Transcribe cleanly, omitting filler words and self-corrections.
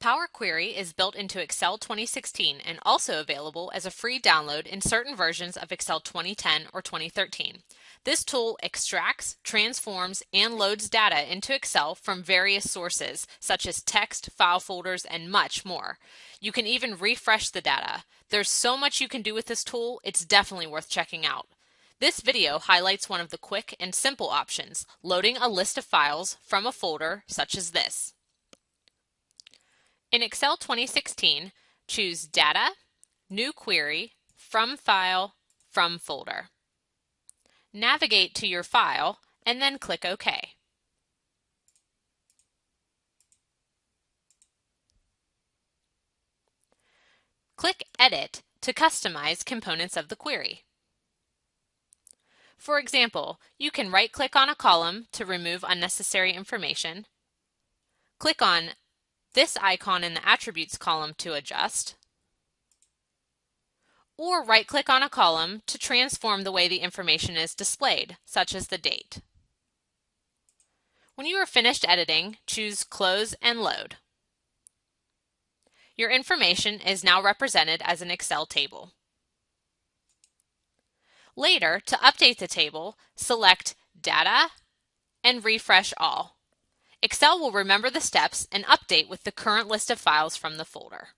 Power Query is built into Excel 2016 and also available as a free download in certain versions of Excel 2010 or 2013. This tool extracts, transforms, and loads data into Excel from various sources, such as text, file folders, and much more. You can even refresh the data. There's so much you can do with this tool, it's definitely worth checking out. This video highlights one of the quick and simple options, loading a list of files from a folder such as this. In Excel 2016, choose Data, New Query, From File, From Folder. Navigate to your file and then click OK. Click Edit to customize components of the query. For example, you can right-click on a column to remove unnecessary information, click on this icon in the Attributes column to adjust, or right-click on a column to transform the way the information is displayed, such as the date. When you are finished editing, choose Close and Load. Your information is now represented as an Excel table. Later, to update the table, select Data and Refresh All. Excel will remember the steps and update with the current list of files from the folder.